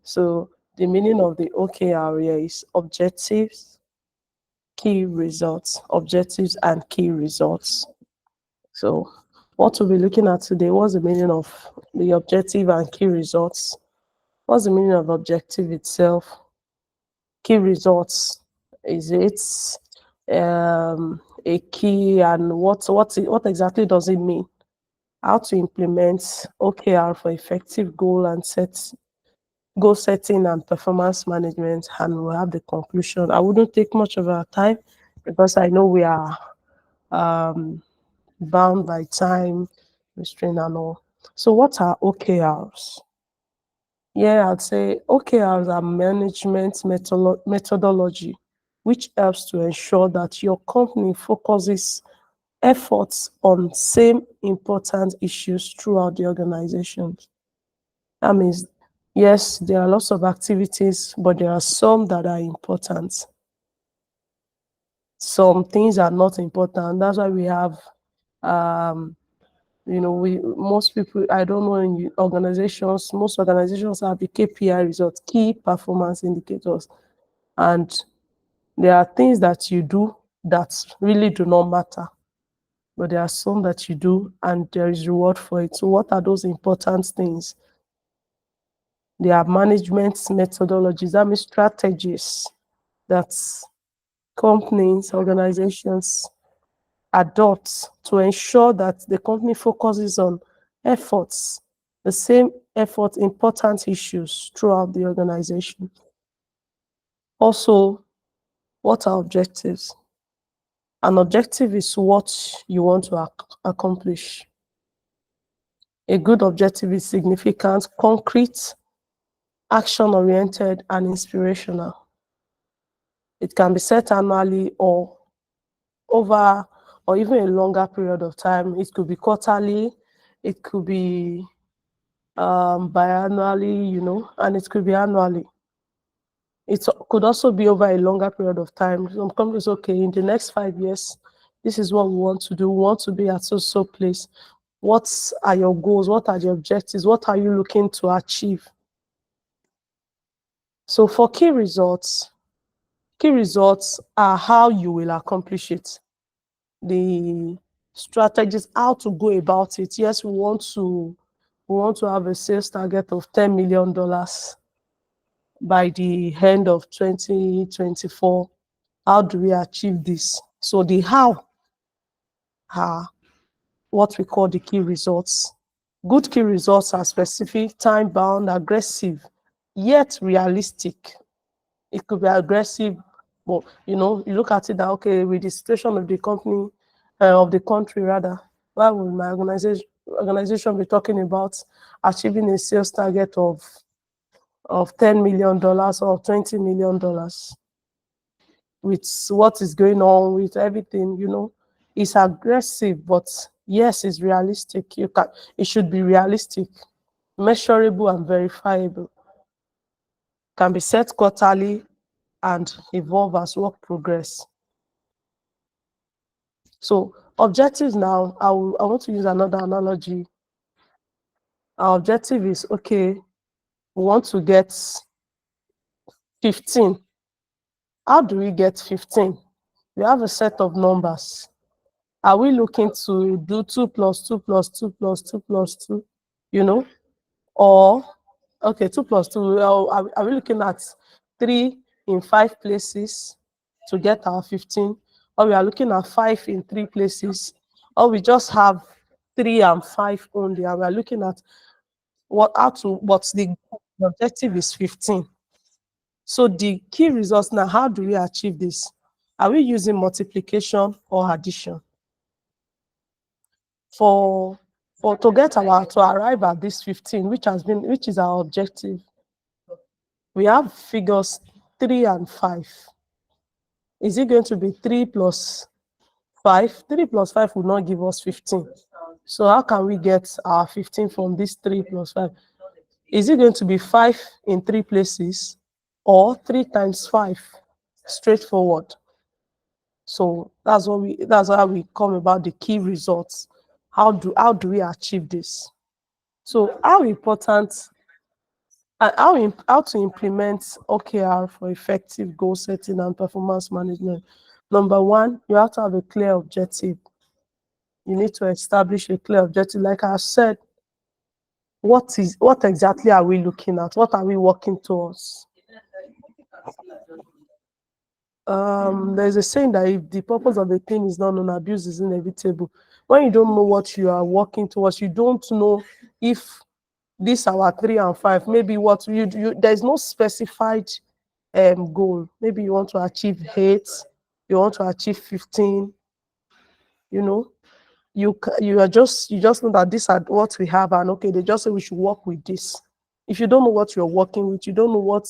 So the meaning of the OKR here is objectives, key results, objectives and key results. So what we'll be looking at today, what's the meaning of the objective and key results? What's the meaning of objective itself? Key results, is it a key, and what exactly does it mean? How to implement OKR for effective goal setting and performance management, and we'll have the conclusion. I wouldn't take much of our time because I know we are bound by time restraint and all. So what are OKRs? Yeah, I'd say OKRs are management methodology, which helps to ensure that your company focuses efforts on same important issues throughout the organization. That means, yes, there are lots of activities, but there are some that are important. Some things are not important. That's why we have most people, I don't know, in organizations, most organizations have the KPI results, key performance indicators. And there are things that you do that really do not matter, but there are some that you do and there is reward for it. So what are those important things? There are management methodologies, that means strategies that companies, organizations adopt to ensure that the company focuses on efforts, the same effort, important issues throughout the organization. Also, what are objectives? An objective is what you want to accomplish. A good objective is significant, concrete, action-oriented, and inspirational. It can be set annually or over or even a longer period of time. It could be quarterly, it could be biannually, and it could be annually. It could also be over a longer period of time. Some companies, okay, in the next 5 years, this is what we want to do. We want to be at so place. What are your goals? What are the objectives? What are you looking to achieve? So for key results are how you will accomplish it. The strategies, how to go about it. Yes, we want to have a sales target of $10 million by the end of 2024. How do we achieve this? So the how are what we call the key results. Good key results are specific, time-bound, aggressive, yet realistic. It could be aggressive, but you look at it that, okay, with the situation of the company, of the country rather, why would my organization be talking about achieving a sales target of $10 million or $20 million with what is going on with everything? It's aggressive, but yes, it's realistic. It should be realistic, measurable and verifiable. Can be set quarterly and evolve as work progress. So objectives now, I want to use another analogy. Our objective is, okay, we want to get 15. How do we get 15? We have a set of numbers. Are we looking to do 2 plus 2 plus 2 plus 2 plus 2, or, okay, 2 plus 2, are we looking at 3 in 5 places to get our 15, or we are looking at 5 in 3 places, or we just have 3 and 5 only, and we are looking at what's the objective is 15. So the key results now, how do we achieve this? Are we using multiplication or addition? To arrive at this 15, which is our objective, we have figures 3 and 5. Is it going to be 3 plus 5? 3 plus 5 will not give us 15. So how can we get our 15 from this 3 plus 5? Is it going to be 5 in 3 places or 3 times 5? Straightforward. So that's how we come about the key results. How do we achieve this? So how important How to implement OKR for effective goal setting and performance management. Number one, you have to have a clear objective. You need to establish a clear objective. Like I said, what exactly are we looking at? What are we working towards? There's a saying that if the purpose of a thing is not known, abuse is inevitable. When you don't know what you are working towards, you don't know if this our 3 and 5, maybe what you there's no specified goal. Maybe you want to achieve 8, you want to achieve 15, you know. You just know that these are what we have, and okay, they just say we should work with this. If you don't know what you're working with, you don't know what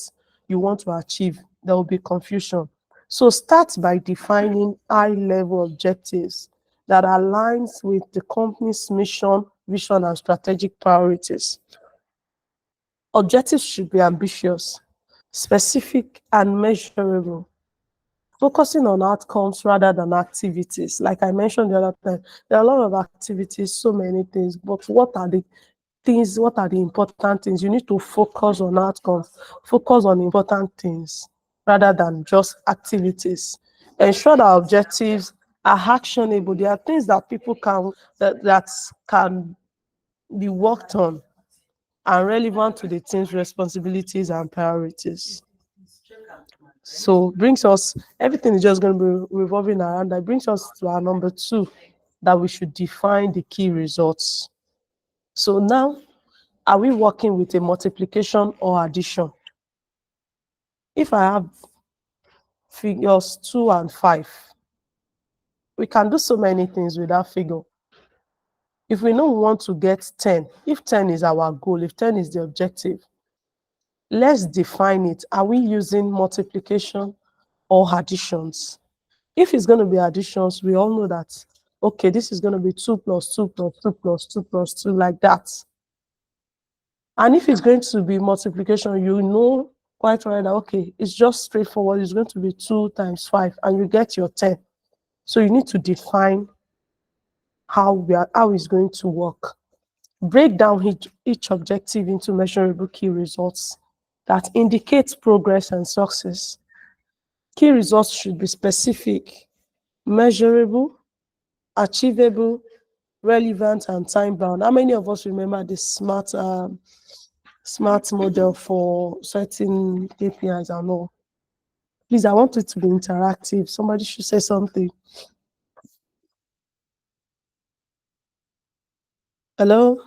you want to achieve, there will be confusion. So start by defining high level objectives that aligns with the company's mission, vision, and strategic priorities. Objectives should be ambitious, specific, and measurable, focusing on outcomes rather than activities. Like I mentioned the other time, there are a lot of activities, so many things, but what are the important things? You need to focus on outcomes, focus on important things rather than just activities. Ensure that objectives are actionable. There are things that people that can be worked on and relevant to the team's responsibilities and priorities. So brings us, everything is just going to be revolving around that. Brings us to our number 2, that we should define the key results. So now, are we working with a multiplication or addition? If I have figures 2 and 5, we can do so many things with that figure. If we know we want to get 10, if 10 is our goal, if 10 is the objective, let's define it. Are we using multiplication or additions? If it's going to be additions, we all know that, okay, this is going to be 2 plus 2 plus 2 plus 2 plus 2, like that. And if it's going to be multiplication, you know quite right that, okay, it's just straightforward. It's going to be 2 times 5, and you get your 10. So you need to define how it's going to work. Break down each objective into measurable key results that indicate progress and success. Key results should be specific, measurable, achievable, relevant, and time-bound. How many of us remember the SMART model for setting KPIs and all? Please, I want it to be interactive. Somebody should say something. Hello?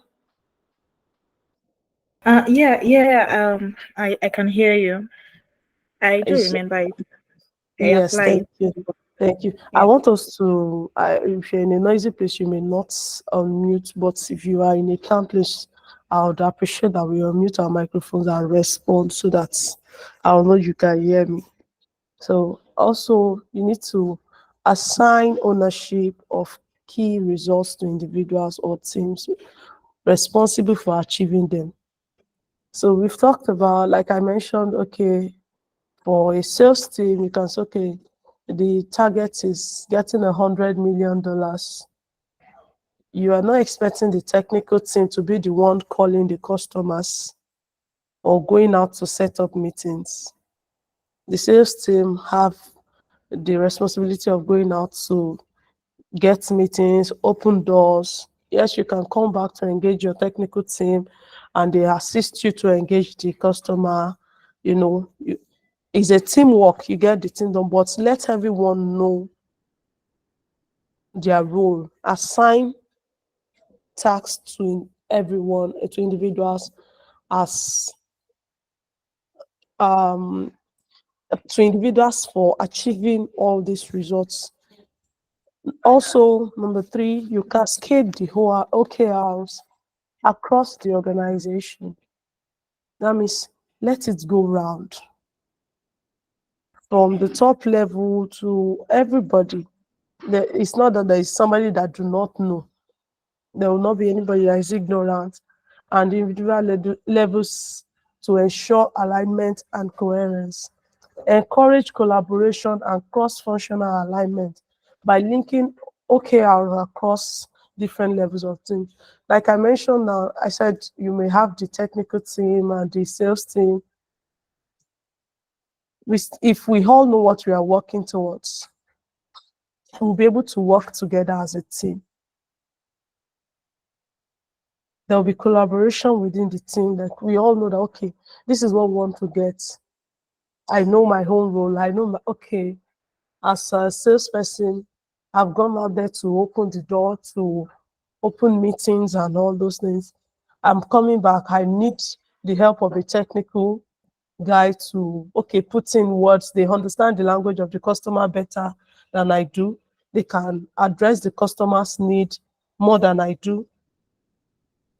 I can hear you. I do Is remember it. I Yes, applied. thank you. Thank you. I Yeah. want us to, if you're in a noisy place, you may not unmute, but if you are in a calm place, I would appreciate that we unmute our microphones and respond so that I'll know you can hear me. So also, you need to assign ownership of key results to individuals or teams responsible for achieving them. So we've talked about, like I mentioned, okay, for a sales team, you can say, okay, the target is getting $100 million. You are not expecting the technical team to be the one calling the customers or going out to set up meetings. The sales team have the responsibility of going out to get meetings, open doors. Yes, you can come back to engage your technical team and they assist you to engage the customer. You know, it's a teamwork, you get the team done, but let everyone know their role. Assign tasks to everyone, to individuals, as um to individuals for achieving all these results. Also, number 3, you cascade the whole OKRs across the organization. That means let it go round from the top level to everybody. It's not that there is somebody that do not know. There will not be anybody that is ignorant, and individual levels to ensure alignment and coherence. Encourage collaboration and cross-functional alignment by linking OKR across different levels of teams. Like I mentioned now, I said you may have the technical team and the sales team. If we all know what we are working towards, we'll be able to work together as a team. There'll be collaboration within the team. Like we all know that, okay, this is what we want to get. I know my own role. I know, okay, as a salesperson, I've gone out there to open the door, to open meetings and all those things. I'm coming back. I need the help of a technical guy to, okay, put in words. They understand the language of the customer better than I do. They can address the customer's need more than I do.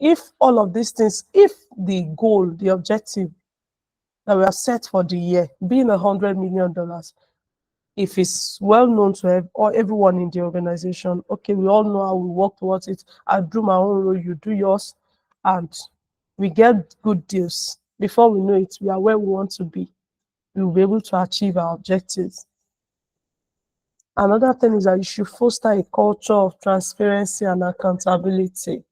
If all of these things, if the goal, the objective that we have set for the year, being $100 million, if it's well known to everyone in the organization, okay, we all know how we work towards it. I do my own role, you do yours, and we get good deals. Before we know it, we are where we want to be. We will be able to achieve our objectives. Another thing is that you should foster a culture of transparency and accountability.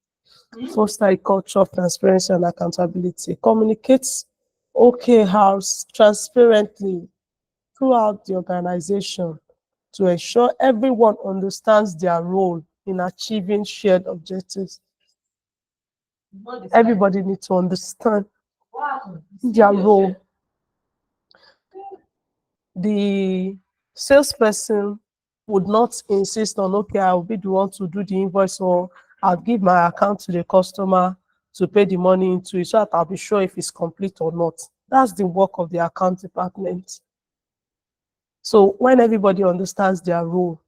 Foster a culture of transparency and accountability. Communicate OKRs transparently throughout the organization to ensure everyone understands their role in achieving shared objectives. Everybody needs to understand their role. The salesperson would not insist on, okay, I'll be the one to do the invoice, or I'll give my account to the customer to pay the money into it so that I'll be sure if it's complete or not. That's the work of the account department. So when everybody understands their role,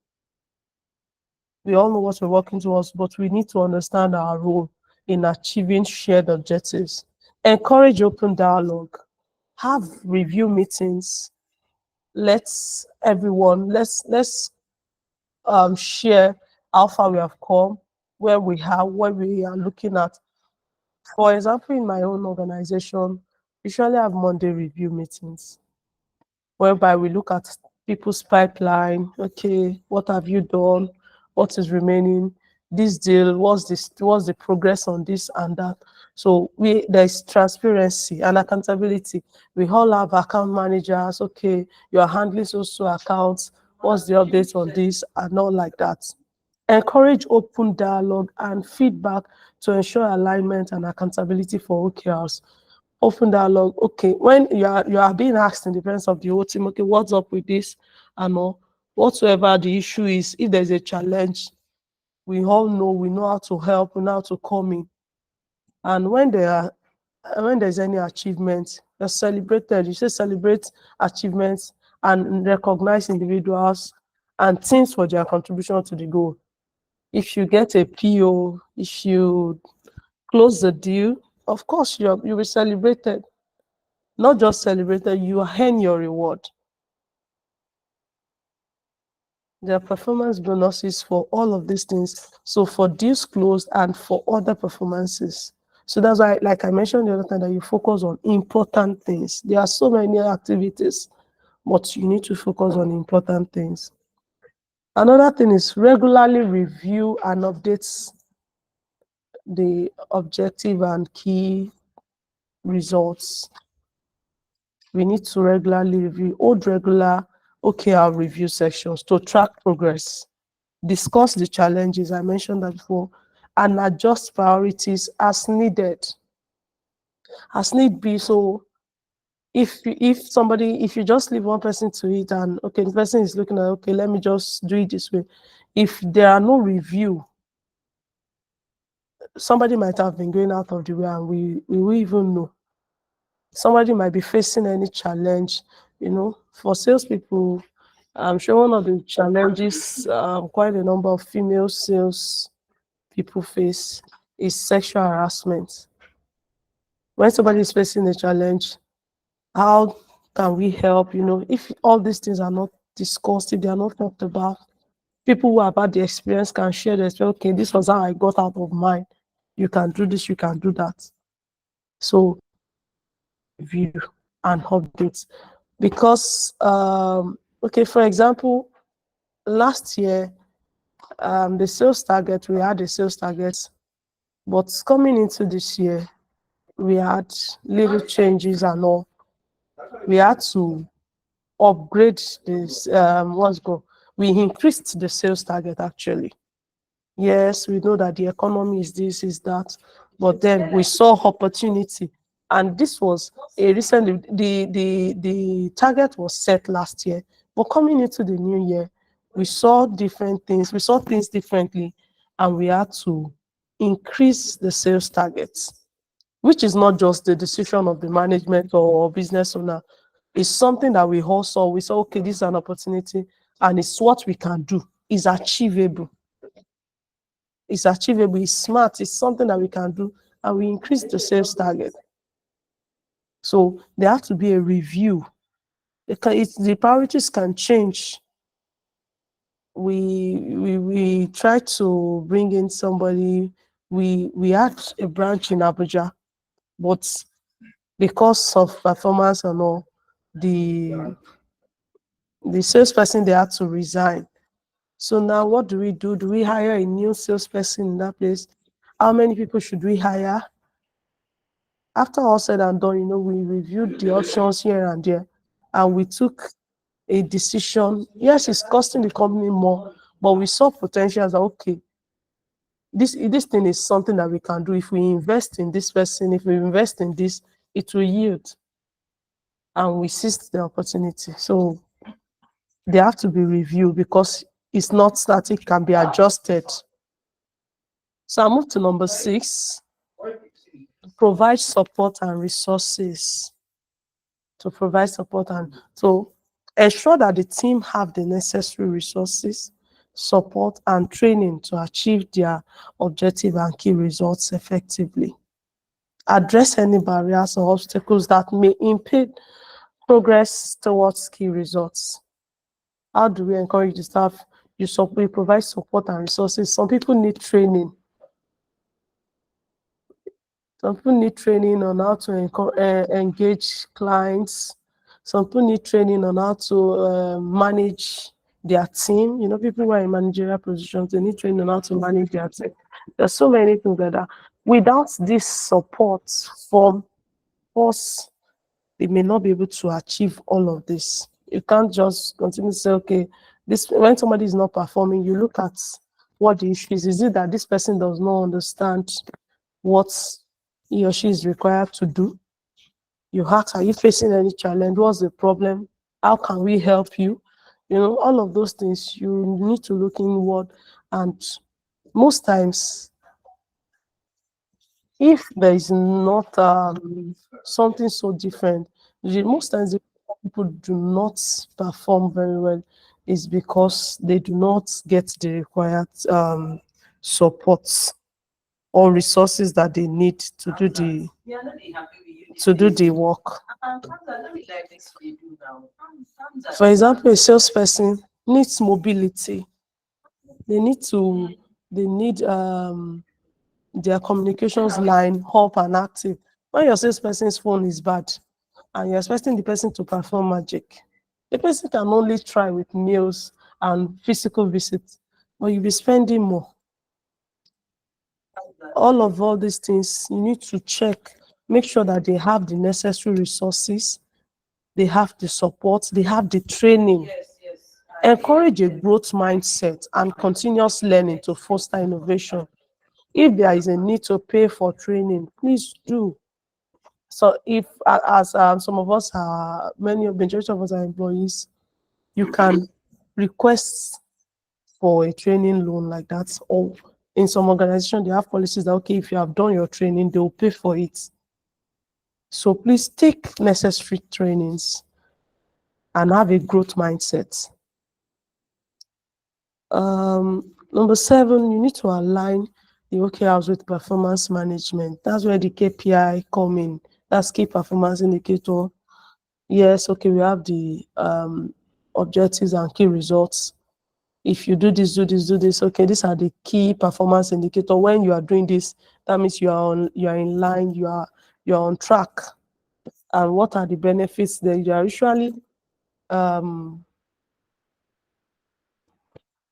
we all know what we're working towards, but we need to understand our role in achieving shared objectives. Encourage open dialogue. Have review meetings. Let's share how far we have come, where we are, what we are looking at. For example, in my own organization, we usually have Monday review meetings, whereby we look at people's pipeline. Okay, what have you done? What is remaining? This deal, what's the progress on this and that? So there's transparency and accountability. We all have account managers. Okay, you are handling social accounts. What's the update on this and all like that? Encourage open dialogue and feedback to ensure alignment and accountability for OKRs. Open dialogue. Okay, when you are being asked in the presence of the whole team, okay, what's up with this and all, whatsoever the issue is, if there's a challenge, we all know, we know how to help, we know how to come in. And when there's any achievement, they're celebrated. You say celebrate achievements and recognize individuals and teams for their contribution to the goal. If you get a PO, if you close the deal, of course you'll be celebrated. Not just celebrated, you earn your reward. There are performance bonuses for all of these things. So for deals closed and for other performances. So that's why, like I mentioned the other time, that you focus on important things. There are so many activities, but you need to focus on important things. Another thing is regularly review and update the objective and key results. We need to regularly review, hold regular OKR review sessions to track progress, discuss the challenges, I mentioned that before, and adjust priorities as needed, as need be. So if you just leave one person to it and, okay, the person is looking at, okay, let me just do it this way. If there are no review, somebody might have been going out of the way and we will even know. Somebody might be facing any challenge, for salespeople. I'm sure one of the challenges quite a number of female sales people face is sexual harassment. When somebody is facing a challenge, how can we help? If all these things are not discussed, if they are not talked about, people who have had the experience can share the experience. Okay, this was how I got out of mine. You can do this, you can do that. So review and updates. Because okay, for example, last year the sales target, we had a sales target, but coming into this year, we had little changes and all. We had to upgrade this, we increased the sales target actually. Yes, we know that the economy is this, is that, but then we saw opportunity. And this was a recent, the target was set last year, but coming into the new year, we saw different things, we saw things differently, and we had to increase the sales targets, which is not just the decision of the management or business owner. It's something that we all saw. We saw, okay, this is an opportunity, and it's what we can do. It's achievable. It's achievable, it's smart, it's something that we can do, and we increase the sales target. So there has to be a review. The priorities can change. We try to bring in somebody. We had a branch in Abuja, but because of performance and all, the salesperson, they had to resign. So now what do we do? Do we hire a new salesperson in that place? How many people should we hire? After all said and done, we reviewed the options here and there, and we took a decision. Yes, it's costing the company more, but we saw potential as okay, this thing is something that we can do. If we invest in this person, if we invest in this, it will yield. And we seized the opportunity. So they have to be reviewed because it's not static, can be adjusted. So I move to number 6. Provide support and resources. To provide support and to ensure that the team have the necessary resources, support, and training to achieve their objective and key results effectively. Address any barriers or obstacles that may impede progress towards key results. How do we encourage the staff? We provide support and resources. Some people need training. Some people need training on how to engage clients. Some people need training on how to manage their team. People who are in managerial positions, they need training on how to manage their team. There's so many things like that. Without this support from us, they may not be able to achieve all of this. You can't just continue to say, okay, when somebody is not performing, you look at what the issue is. Is it that this person does not understand what he or she is required to do? You ask, are you facing any challenge? What's the problem? How can we help you? All of those things, you need to look inward. And most times, if there is not something so different, most times people do not perform very well is because they do not get the required support or resources that they need to do the work. For example, a salesperson needs mobility. They need their communications line up and active. When your salesperson's phone is bad and you're expecting the person to perform magic, the person can only try with meals and physical visits, but you'll be spending more. All these things, you need to check, make sure that they have the necessary resources, they have the support, they have the training. Encourage a growth mindset and continuous learning to foster innovation. If there is a need to pay for training, please do. So if, as some of us are, majority of us are employees, you can request for a training loan like that. Or in some organizations, they have policies that, okay, if you have done your training, they will pay for it. So please take necessary trainings and have a growth mindset. Number 7, you need to align the OKRs with performance management. That's where the KPI come in. That's key performance indicator. Yes, okay, we have the objectives and key results. If you do this, do this, do this, okay, these are the key performance indicator. When you are doing this, that means you are in line, you are on track. And what are the benefits there? You are usually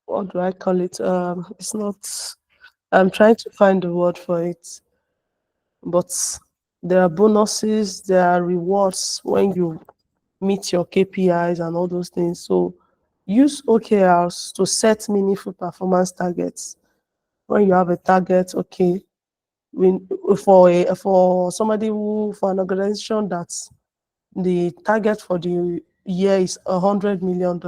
what do I call it? It's not. I'm trying to find the word for it, but there are bonuses, there are rewards when you meet your KPIs and all those things. So use OKRs to set meaningful performance targets. When you have a target, okay, we, for somebody who for an organization that the target for the year is $100 million,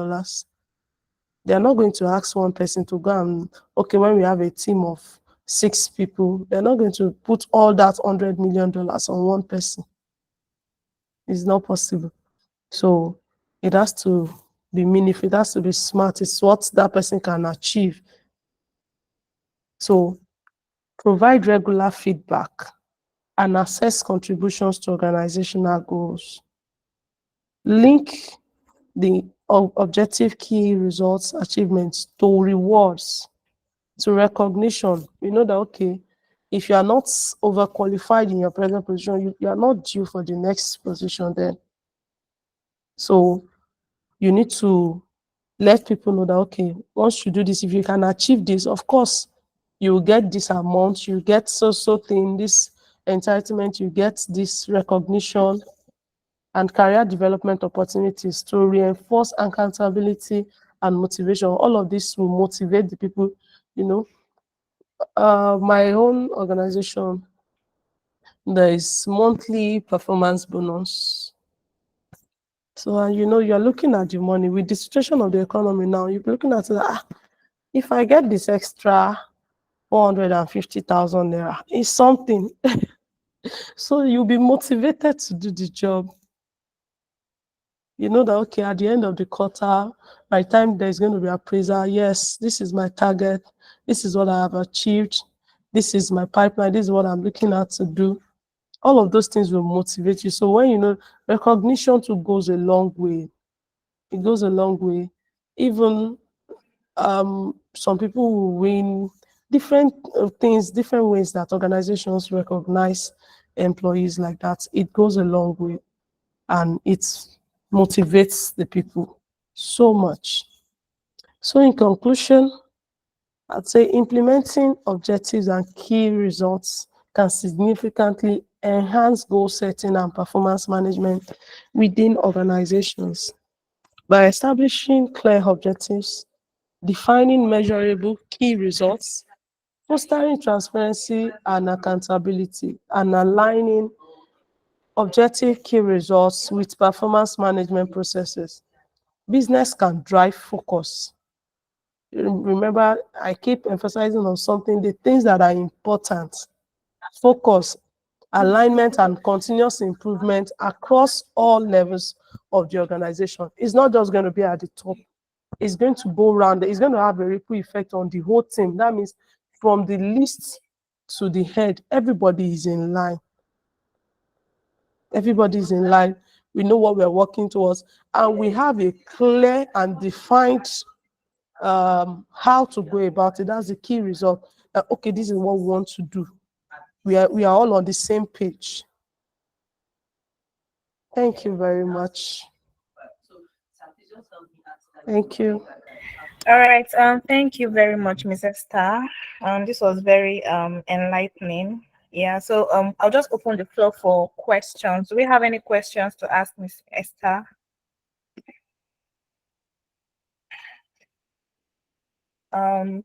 they are not going to ask one person to go and, okay, when we have a team of 6 people, they're not going to put all that $100 million on one person. It's not possible. So it has to be meaningful, it has to be smart. It's what that person can achieve. So provide regular feedback and assess contributions to organizational goals. Link the objective key results achievements to rewards, to recognition. You know that, okay, if you are not overqualified in your present position, you are not due for the next position then. So you need to let people know that, okay, once you do this, if you can achieve this, of course, you will get this amount, you get so thing, this entitlement, you get this recognition and career development opportunities to reinforce accountability and motivation. All of this will motivate the people, you know. My own organization, there is monthly performance bonus. So, you're looking at the money with the situation of the economy now, you're looking at it, if I get this extra 450,000 naira, it's something. So you'll be motivated to do the job. You know that, okay, at the end of the quarter, by the time there's going to be appraisal, yes, this is my target, this is what I have achieved, this is my pipeline, this is what I'm looking at to do. All of those things will motivate you. So when you know, recognition too goes a long way. It goes a long way. Even some people will win different things, different ways that organizations recognize employees like that. It goes a long way and it motivates the people so much. So, in conclusion, I'd say implementing objectives and key results can significantly enhance goal setting and performance management within organizations by establishing clear objectives, defining measurable key results, fostering transparency and accountability, and aligning objective key results with performance management processes. Business can drive focus. Remember, I keep emphasizing on something, the things that are important: focus, alignment, and continuous improvement across all levels of the organization. It's not just going to be at the top, it's going to go around, it's going to have a ripple effect on the whole team. That means from the least to the head, everybody is in line. Everybody is in line. We know what we're working towards, and we have a clear and defined how to go about it. That's the key result. Okay, this is what we want to do. We are all on the same page. Thank you very much. Thank you. All right. Thank you very much, Mrs. Star. This was very enlightening. Yeah. So I'll just open the floor for questions. Do we have any questions to ask Miss Esther?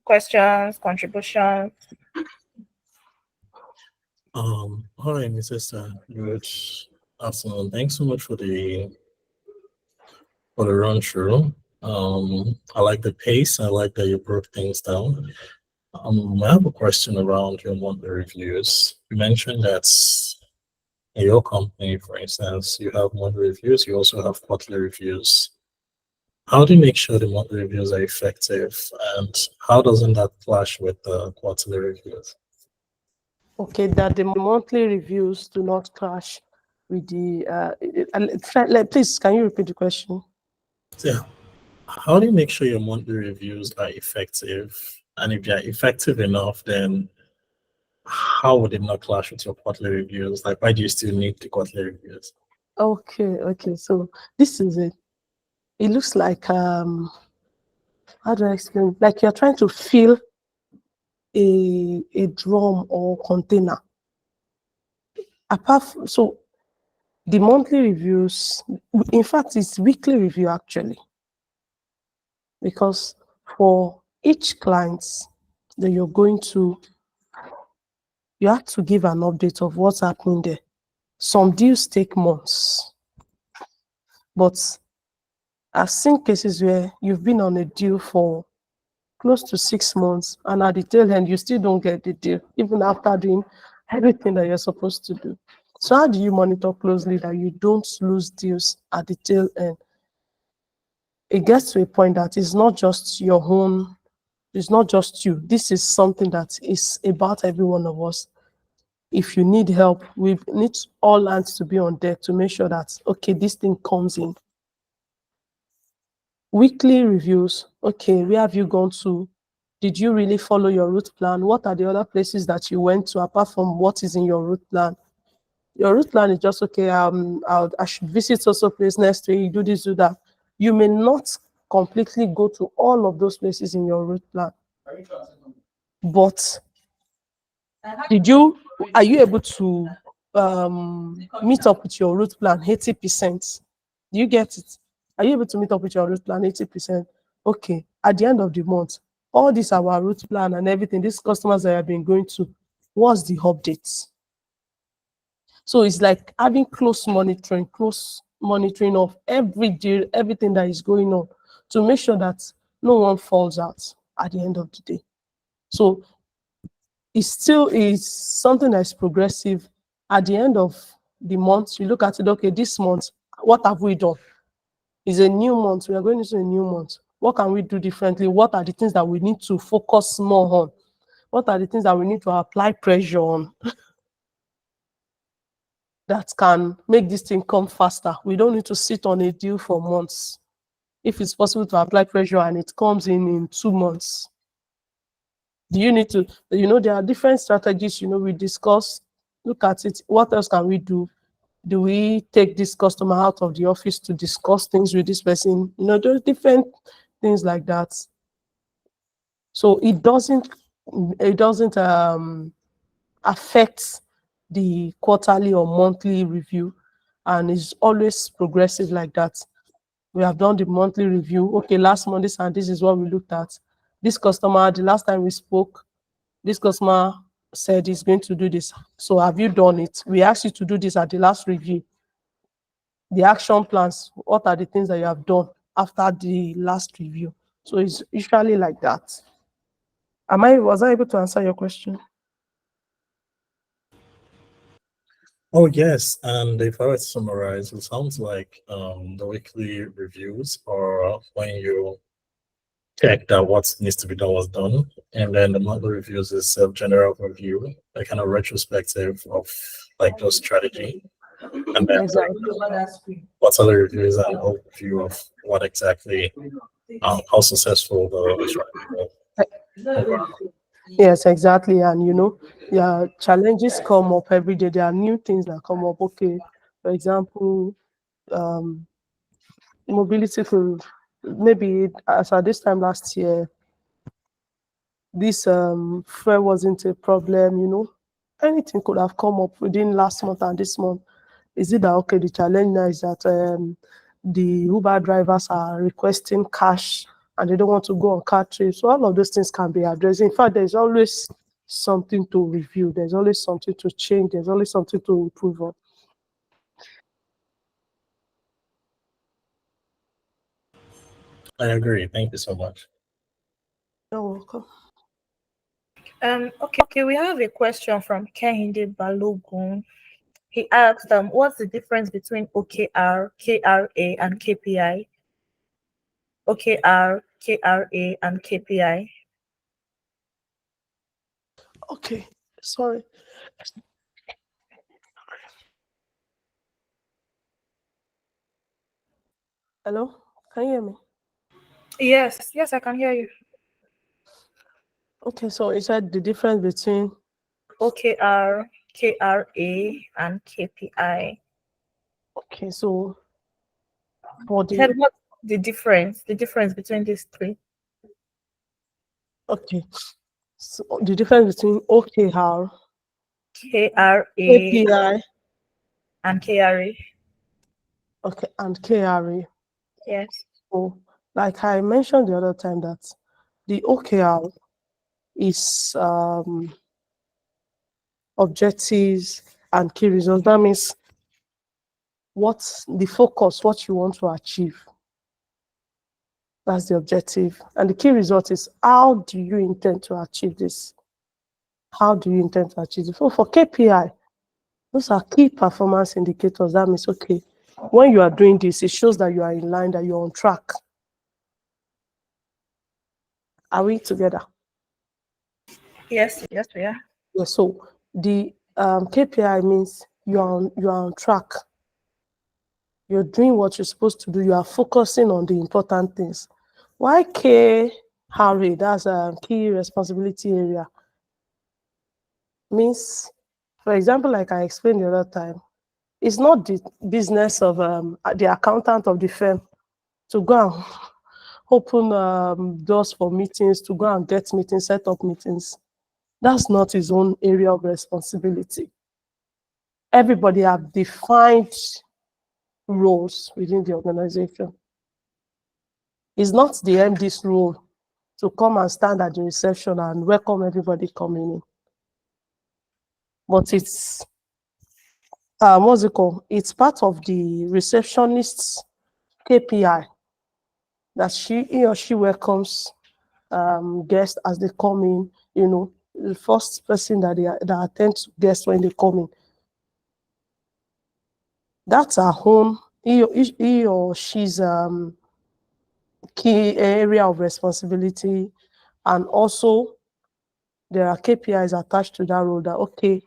Questions, contributions. Hi, Mrs. Good afternoon. Thanks so much for the run through. I like the pace. I like that you broke things down. I have a question around your monthly reviews. You mentioned that in your company, for instance, you have monthly reviews. You also have quarterly reviews. How do you make sure the monthly reviews are effective, and how doesn't that clash with the quarterly reviews? Okay, that the monthly reviews do not clash with the. Please, can you repeat the question? Yeah. How do you make sure your monthly reviews are effective? And if they're effective enough, then how would it not clash with your quarterly reviews? Like, why do you still need the quarterly reviews? Okay. So this is it. It looks like how do I explain? Like you're trying to fill a drum or container. So the monthly reviews, in fact, it's weekly review actually, because for each client that you're going to, you have to give an update of what's happening there. Some deals take months, but I've seen cases where you've been on a deal for close to 6 months, and at the tail end, you still don't get the deal, even after doing everything that you're supposed to do. So, how do you monitor closely that you don't lose deals at the tail end? It gets to a point that it's not just your own, it's not just you. This is something that is about every one of us. If you need help, we need all hands to be on deck to make sure that, okay, this thing comes in. Weekly reviews. Okay, where have you gone to? Did you really follow your route plan? What are the other places that you went to apart from what is in your route plan? Your route plan is just okay. I should visit also place next week. Do this, do that. You may not completely go to all of those places in your route plan, but are you able to meet up with your route plan 80%? Do you get it? Are you able to meet up with your route plan 80%? Okay, at the end of the month, all this our route plan and everything, these customers that have been going to, what's the updates? So it's like having close monitoring of every deal, everything that is going on, to make sure that no one falls out at the end of the day. So it still is something that is progressive. At the end of the month, you look at it, okay, this month, what have we done? It's a new month. We are going into a new month. What can we do differently? What are the things that we need to focus more on? What are the things that we need to apply pressure on that can make this thing come faster? We don't need to sit on a deal for months. If it's possible to apply pressure and it comes in 2 months, do you need to, there are different strategies, we discuss, look at it. What else can we do? Do we take this customer out of the office to discuss things with this person? There's different things like that. So it doesn't affect the quarterly or monthly review, and it's always progressive like that. We have done the monthly review. Okay, last month this is what we looked at. This customer, the last time we spoke, this customer said he's going to do this. So have you done it? We asked you to do this at the last review. The action plans, what are the things that you have done after the last review? So it's usually like that. Was I able to answer your question? Oh yes, and if I were to summarize, it sounds like the weekly reviews are when you check that what needs to be done was done, and then the monthly reviews is a general review, a kind of retrospective of like your strategy, and then Exactly. quarterly review is an overview of what exactly how successful the strategy was overall. Yes, exactly. And yeah, challenges come up every day. There are new things that come up. Okay, for example, mobility for maybe as at this time last year, this fuel wasn't a problem. Anything could have come up within last month and this month. Is it that okay? The challenge now is that the Uber drivers are requesting cash and they don't want to go on car trips. So all of those things can be addressed. In fact, there's always something to review. There's always something to change. There's always something to improve on. I agree. Thank you so much. You're welcome. Okay, we have a question from Kehinde Balogun. He asked, what's the difference between OKR, KRA, and KPI? OKR, KRA, and KPI. Okay, sorry. Hello, can you hear me? Yes, I can hear you. Okay, so you said the difference between OKR, KRA, and KPI. okay, so for Said the what's the difference? The difference between these three? Okay. So the difference between OKR, KRA API, and KRA. okay, and KRA. Yes. So, like I mentioned the other time, that the OKR is objectives and key results. That means what's the focus, what you want to achieve. That's the objective. And the key result is, how do you intend to achieve this? How do you intend to achieve it? So for KPI, those are key performance indicators. That means, okay, when you are doing this, it shows that you are in line, that you're on track. Are we together? Yes, yes, we are. Yeah, so the KPI means you are on track. You're doing what you're supposed to do. You are focusing on the important things. Why KRA? That's a key responsibility area. Means, for example, like I explained the other time, it's not the business of the accountant of the firm to go and open doors for meetings, to go and get meetings, set up meetings. That's not his own area of responsibility. Everybody have defined roles within the organization. It's not the MD's role to come and stand at the reception and welcome everybody coming in. But it's what's it called? It's part of the receptionist's KPI that he or she welcomes guests as they come in. You know, the first person that attends to guests when they come in. That's her own, he or she's key area of responsibility. And also there are KPIs attached to that role, that okay,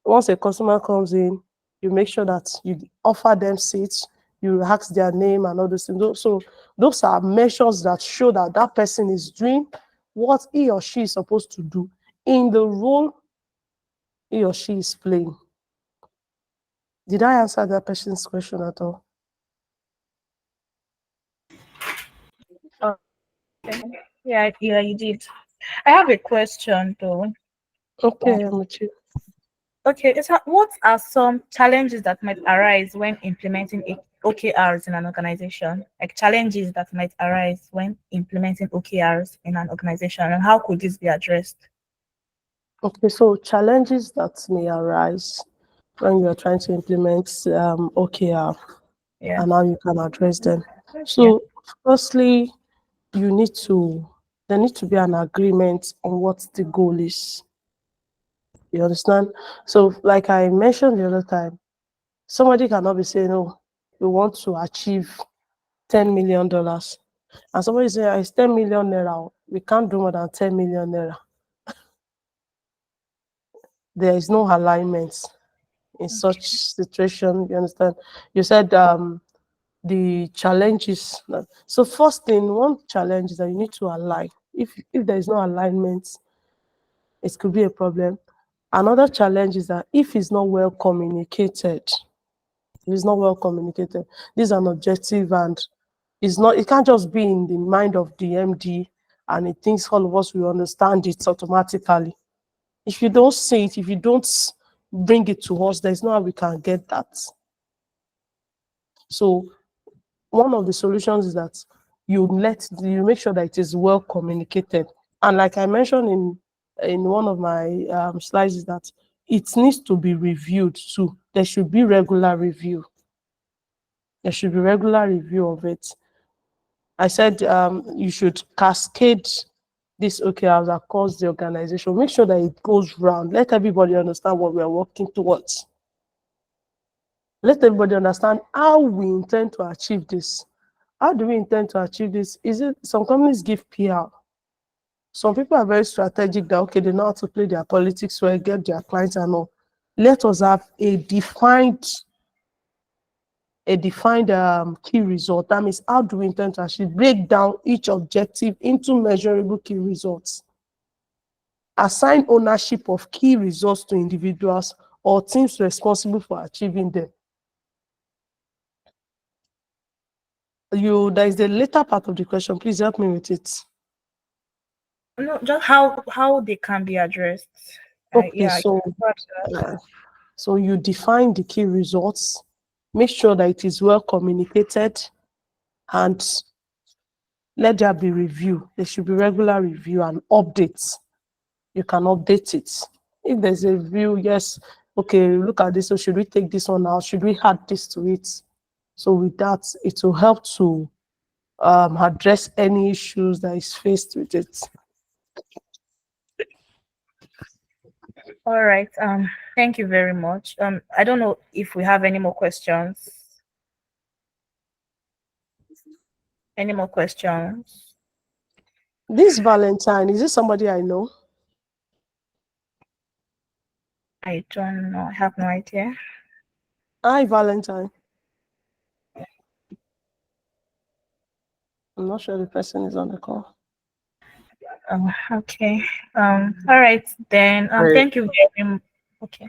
once a customer comes in, you make sure that you offer them seats, you ask their name and all those things. So those are measures that show that that person is doing what he or she is supposed to do in the role he or she is playing. Did I answer that person's question at all? Yeah, yeah, you did. I have a question though. Okay, I'm with you. Okay, what are some challenges that might arise when implementing OKRs in an organization? Like challenges that might arise when implementing OKRs in an organization, and how could this be addressed? Okay, so challenges that may arise when you are trying to implement OKR Yeah, and how you can address them. yeah, So, firstly, there needs to be an agreement on what the goal is. You understand? So, like I mentioned the other time, somebody cannot be saying, "Oh, we want to achieve $10 million," and somebody say, "It's 10 million naira. We can't do more than 10 million naira." There is no alignment in such situation. You understand? You said the challenges. So first thing, one challenge is that you need to align. If there is no alignment, it could be a problem. Another challenge is that if it's not well communicated, this is an objective, and it can't just be in the mind of the MD and it thinks all of us will understand it automatically. If you don't say it, if you don't bring it to us, there's no how we can get that. So one of the solutions is that you make sure that it is well communicated. And like I mentioned in one of my slides, is that it needs to be reviewed too. There should be regular review. There should be regular review of it. I said you should cascade this OKRs across the organization. Make sure that it goes round. Let everybody understand what we are working towards. Let everybody understand how we intend to achieve this. How do we intend to achieve this? Is it some companies give PR? Some people are very strategic that okay, they know how to play their politics well, get their clients and all. Let us have a defined key result. That means how do we intend to actually break down each objective into measurable key results? Assign ownership of key results to individuals or teams responsible for achieving them. There is the later part of the question. Please help me with it. No, just how they can be addressed. Okay, Yeah, so so you define the key results, make sure that it is well communicated, and let there be review. There should be regular review and updates. You can update it. If there's a review, yes, okay, look at this. So should we take this one out? Should we add this to it? So with that, it will help to address any issues that is faced with it. all right. Thank you very much. I don't know if we have any more questions. Any more questions? This Valentine, is this somebody I know? I don't know. I have no idea. Hi, Valentine. I'm not sure the person is on the call. Oh, okay. All right then. Right. Thank you very much. Okay.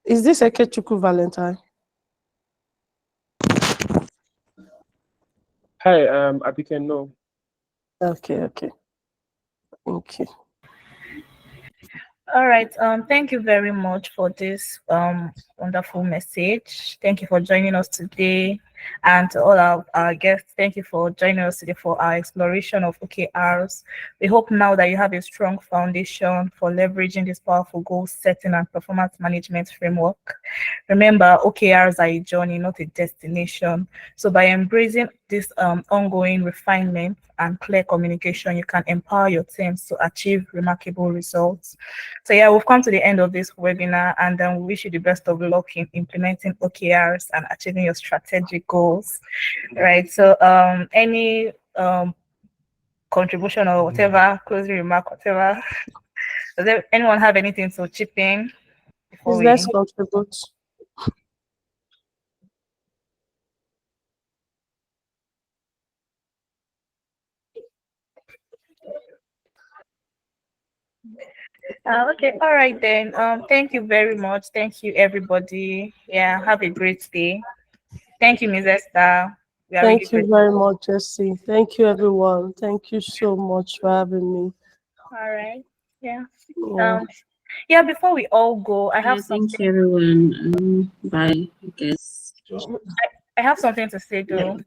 Is this Ekechuku Valentine? Hi, Abike, no. Okay, okay. Thank you. All right. Thank you very much for this wonderful message. Thank you for joining us today. And to all our guests, thank you for joining us today for our exploration of OKRs. We hope now that you have a strong foundation for leveraging this powerful goal setting and performance management framework. Remember, OKRs are a journey, not a destination. So by embracing this ongoing refinement and clear communication, you can empower your teams to achieve remarkable results. So yeah, we've come to the end of this webinar, and we wish you the best of luck in implementing OKRs and achieving your strategic goals. Right. So any contribution or whatever, closing remark, whatever. Does anyone have anything to chip in before Please we? let's contribute. Okay, all right then. Thank you very much. Thank you, everybody. Yeah, have a great day. Thank you, Ms. Esther. We are really Thank you grateful. very much, Jesse. Thank you, everyone. Thank you so much for having me. All right. Yeah. Yeah. Yeah. Before we all go, I have Yeah, thank something. you, everyone. Bye, I guess. I have something to say though.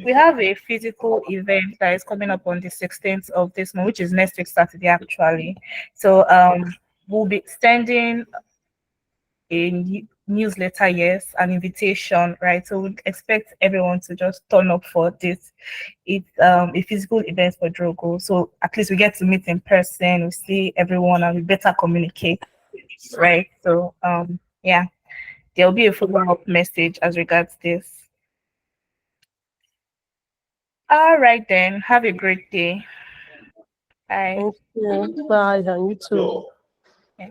We have a physical event that is coming up on the 16th of this month, which is next week Saturday actually. So we'll be sending a newsletter, yes, an invitation, right? So we expect everyone to just turn up for this. It's a physical event for Drogo. So at least we get to meet in person, we see everyone and we better communicate, right? So yeah, there'll be a follow-up message as regards this. All right then. Have a great day. Bye. Thank you. Bye, and you too. Yeah.